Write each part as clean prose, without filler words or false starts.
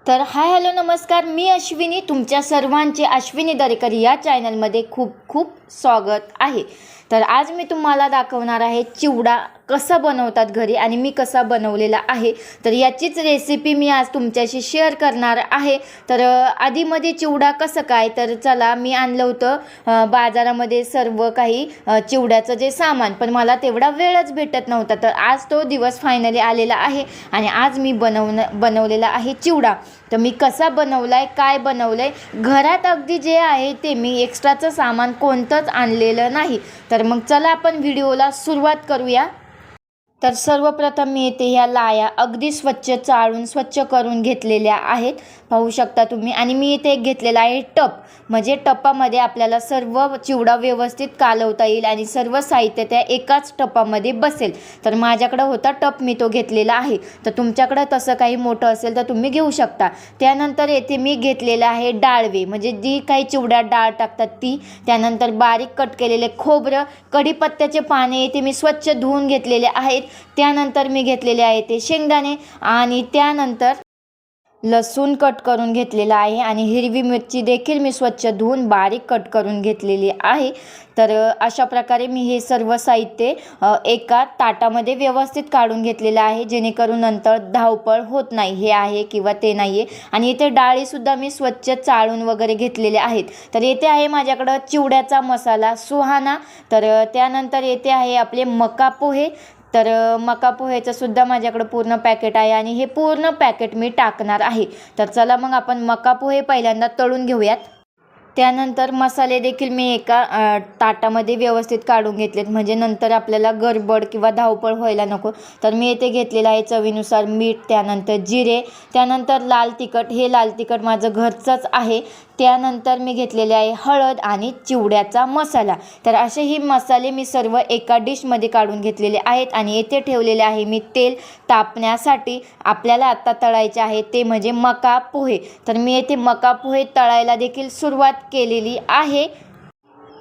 तर hi hello नमस्कार, मी अश्विनी. तुमच्या सर्वांचे अश्विनी दरेकर या चॅनलमध्ये खूप खूप स्वागत आहे. तर आज मी तुम्हाला दाखवणार आहे चिवडा कसा बनवतात घरी आणि मी कसा बनवलेला आहे. तर याचीच रेसिपी मी आज तुमच्याशी शेअर करणार आहे. तर आधीमध्ये चिवडा कसं काय, तर चला मी आणलं होतं बाजारामध्ये सर्व काही चिवड्याचं जे सामान, पण मला तेवढा वेळच भेटत नव्हता. तर आज तो दिवस फायनली आलेला आहे आणि आज मी बनवलेला आहे चिवडा. तर मी कसा बनवलाय, काय बनवलंय, घरात अगदी जे आहे ते, मी एक्स्ट्राचं सामान कोणतंच आणलेलं नाही. तर मग चला आपण व्हिडिओला सुरुवात करूया. तर सर्वप्रथम मी येथे ह्या लाया अगदी स्वच्छ चाळून स्वच्छ करून घेतलेल्या आहेत, पाहू शकता तुम्ही. आणि मी इथे एक घेतलेला आहे टप, म्हणजे टपामध्ये आपल्याला सर्व चिवडा व्यवस्थित कालवता येईल आणि सर्व साहित्य त्या एकाच टपामध्ये बसेल. तर माझ्याकडे होता टप, मी तो घेतलेला आहे. तर तुमच्याकडे तसं काही मोठं असेल तर तुम्ही घेऊ शकता. त्यानंतर येथे मी घेतलेलं आहे डाळवे, म्हणजे जी काही चिवड्यात डाळ टाकतात ती. त्यानंतर बारीक कट केलेले खोबरं, कढीपत्त्याचे पाने येथे मी स्वच्छ धुवून घेतलेले आहेत. त्यानंतर मी घेतलेले आहे ते शेंगदाणे आणि त्यानंतर लसूण कट करून घेतलेला आहे आणि हिरवी मिरची देखील मी स्वच्छ धुवून बारीक कट करून घेतलेली आहे. तर अशा प्रकारे मी हे सर्व साहित्य एका ताटामध्ये व्यवस्थित काढून घेतलेलं आहे, जेणेकरून नंतर धावपळ होत नाही. हे आहे किंवा ते नाही आहे. आणि इथे डाळीसुद्धा मी स्वच्छ चाळून वगैरे घेतलेल्या आहेत. तर येथे आहे माझ्याकडं चिवड्याचा मसाला सुहाना. तर त्यानंतर येथे आहे आपले मका पोहे. तर मका पोहेचं सुद्धा माझ्याकडं पूर्ण पॅकेट आहे आणि हे पूर्ण पॅकेट मी टाकणार आहे. तर चला मग आपण मका पोहे पहिल्यांदा तळून घेऊयात. त्यानंतर मसाले देखील मी एका ताटामध्ये व्यवस्थित काढून घेतलेत, म्हणजे नंतर आपल्याला गडबड किंवा धावपळ व्हायला नको. तर मी येथे घेतलेलं आहे चवीनुसार मीठ, त्यानंतर जिरे, त्यानंतर लाल तिखट. हे लाल तिखट माझं घरचंच आहे. त्यानंतर मी घेतलेले आहे हळद आणि चिवड्याचा मसाला. तर असे ही मसाले मी सर्व एका डिशमध्ये काढून घेतलेले आहेत आणि येथे ठेवलेले आहे मी तेल तापण्यासाठी. आपल्याला आत्ता तळायचे आहे ते म्हणजे मका पोहे. तर मी येथे मका पोहे तळायला देखील सुरुवात केलेली आहे.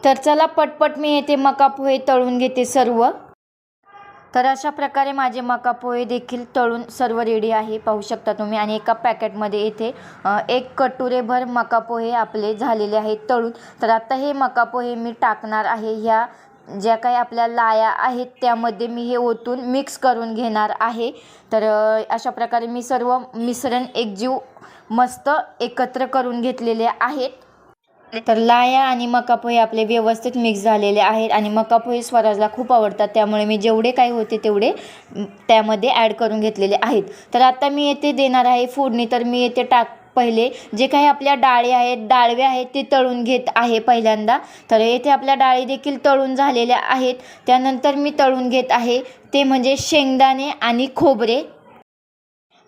तर चला पटपट मी येथे मका पोहे तळून घेते सर्व. तर अशा प्रकारे माझे मका पोहे देखील तळून सर्व रेडी आहे, पाहू शकता तुम्ही. आणि एका पॅकेटमध्ये येथे एक कटोरेभर मका पोहे आपले झालेले आहेत तळून. तर आता हे मका पोहे मी टाकणार आहे ह्या ज्या काही आपल्या लाया आहेत त्यामध्ये मी हे ओतून मिक्स करून घेणार आहे. तर अशा प्रकारे मी सर्व मिश्रण एकजीव मस्त एकत्र करून घेतलेले आहेत. तर लाया आणि मका पोहे आपले व्यवस्थित मिक्स झालेले आहेत आणि मका पोहे स्वराजला खूप आवडतात, त्यामुळे मी जेवढे काही होते तेवढे त्यामध्ये ॲड करून घेतलेले आहेत. तर आता मी येथे देणार आहे फोडणी. तर मी येथे पहिले जे काही आपल्या डाळी आहेत, डाळवे आहेत, ते तळून घेत आहे पहिल्यांदा. तर येथे आपल्या डाळी देखील तळून झालेल्या आहेत. त्यानंतर मी तळून घेत आहे ते म्हणजे शेंगदाणे आणि खोबरे.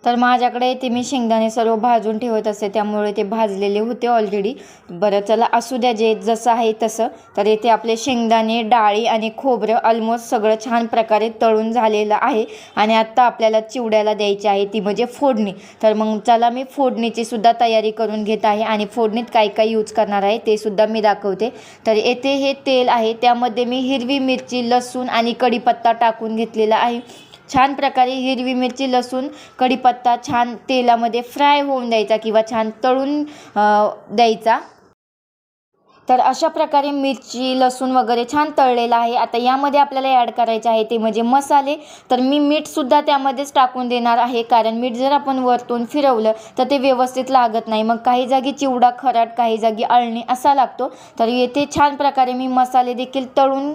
तर माझ्याकडे ते मी शेंगदाणे सर्व भाजून ठेवत असते, त्यामुळे ते भाजलेले होते ऑलरेडी. बरं चला असू द्या, जे जसं आहे तसं. तर येथे आपले शेंगदाणे, डाळी आणि खोबरं ऑलमोस्ट सगळं छान प्रकारे तळून झालेलं आहे. आणि आत्ता आपल्याला चिवड्याला द्यायची आहे ती म्हणजे फोडणी. तर मग चला मी फोडणीची सुद्धा तयारी करून घेत आहे आणि फोडणीत काय काय यूज करणार आहे ते सुद्धा मी दाखवते. तर येथे हे तेल आहे, त्यामध्ये मी हिरवी मिरची, लसूण आणि कढीपत्ता टाकून घेतलेला आहे. छान प्रकारे हिरवी मिरची, लसूण, कढीपत्ता छान तेलामध्ये फ्राय होऊन द्यायचा किंवा छान तळून द्यायचा. तर अशा प्रकारे मिरची, लसूण वगैरे छान तळलेला आहे. आता यामध्ये आपल्याला ॲड करायचे आहे ते म्हणजे मसाले. तर मी मीठसुद्धा त्यामध्येच टाकून देणार आहे, कारण मीठ जर आपण वरतून फिरवलं तर ते व्यवस्थित लागत नाही. मग काही जागी चिवडा खराट, काही जागी अळणी असा लागतो. तर येथे छान प्रकारे मी मसाले देखील तळून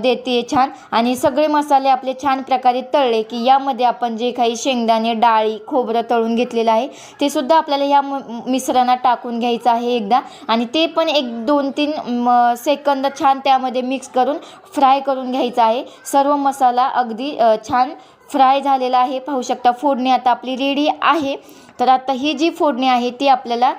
देते छान. आणि सगळे मसाले आपले छान प्रकारे तळले की यामध्ये आपण जे काही शेंगदाणे, डाळी, खोबरं तळून घेतलेलं आहे ते सुद्धा आपल्याला ह्या मिश्रणात टाकून घ्यायचं आहे एकदा. आणि ते पण 1-2-3 सेकंद छान त्यामध्ये मिक्स करून फ्राय करून घ्यायचा आहे. सर्व मसाला अगदी छान फ्राय झालेला आहे, पाहू शकता. फोडणी आता आपली रेडी आहे. तर आता ही जी फोडणी आहे ती आपल्याला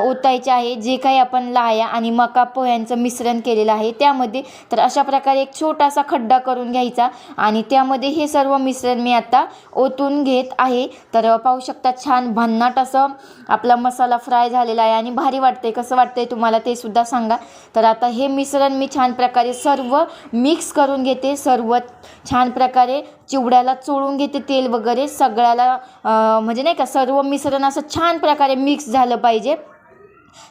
ओतायची आहे, जे काही आपण लाया आणि मका पोह्यांचं मिश्रण केलेलं आहे त्यामध्ये. तर अशा प्रकारे एक छोटासा खड्डा करून घ्यायचा आणि त्यामध्ये हे सर्व मिश्रण मी आता ओतून घेत आहे. तर पाहू शकता छान भन्नाट असं आपला मसाला फ्राय झालेला आहे आणि भारी वाटते. कसं वाटतंय तुम्हाला ते सुद्धा सांगा. तर आता हे मिश्रण मी छान प्रकारे सर्व मिक्स करून घेते. सर्व छान प्रकारे चिवड्याला चोळून घेते तेल वगैरे सगळ्याला, म्हणजे नाही का सर्व मिश्रण मिश्रण असं छान प्रकारे मिक्स झालं पाहिजे.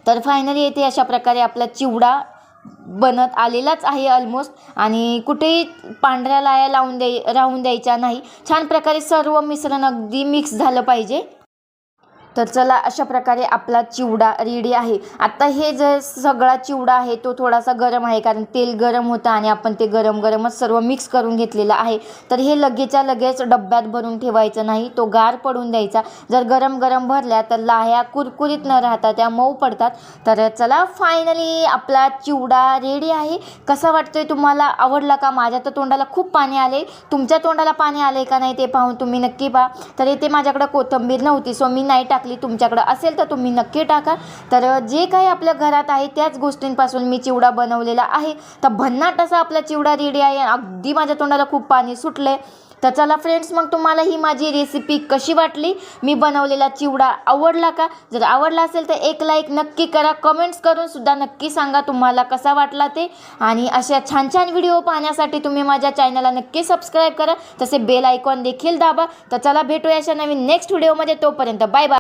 तर फायनली येथे अशा प्रकारे आपला चिवडा बनत आलेलाच आहे ऑलमोस्ट. आणि कुठेही पांढऱ्या लाया राहून द्यायच्या नाही. छान प्रकारे सर्व मिश्रण अगदी मिक्स झालं पाहिजे. तर चला, अशा प्रकारे आपला चिवडा रेडी आहे. आता हे जो सगळा चिवडा आहे तो थोडासा गरम आहे, कारण तेल गरम होतं आणि आपण ते गरमच सर्व मिक्स करून घेतलेलं आहे. तर हे लगेचच्या लगेच डब्यात भरून ठेवायचं नाही, तो गार पडून द्यायचा. जर गरम भरल्या तर लाह्या कुरकुरीत न राहता त्या मऊ पडतात. तर चला, फायनली आपला चिवडा रेडी आहे. कसा वाटतोय तुम्हाला? आवडला का? माझ्या तर तोंडाला खूप पाणी आले. तुमच्या तोंडाला पाणी आले का नाही ते पाहून तुम्ही नक्की पहा. तर इथे माझ्याकडे कोथिंबीर नव्हती, सो मी नाही टाकली. तुमच्याकडे असेल तर तुम्ही नक्की टाका. तर जे काही आपल्या घरात आहे त्याच गोष्टींपासून मी चिवडा बनवलेला आहे. तर भन्नाट असा आपला चिवडा रेडी आहे. अगदी माझ्या तोंडाला खूप पाणी सुटले. तर चला फ्रेंड्स, मग तुम्हाला ही माझी रेसिपी कशी वाटली? मी बनवलेला चिवडा आवडला का? जर आवडला असेल तर एक लाईक नक्की करा. कमेंट्स करून सुद्धा नक्की सांगा तुम्हाला कसा वाटला ते. आणि अशा छान छान व्हिडिओ पाहण्यासाठी तुम्ही माझ्या चॅनलला नक्की सबस्क्राईब करा. तसे बेल आयकॉन देखील दाबा. तर चला, भेटूया अशा नवीन नेक्स्ट व्हिडिओमध्ये. तोपर्यंत बाय बाय.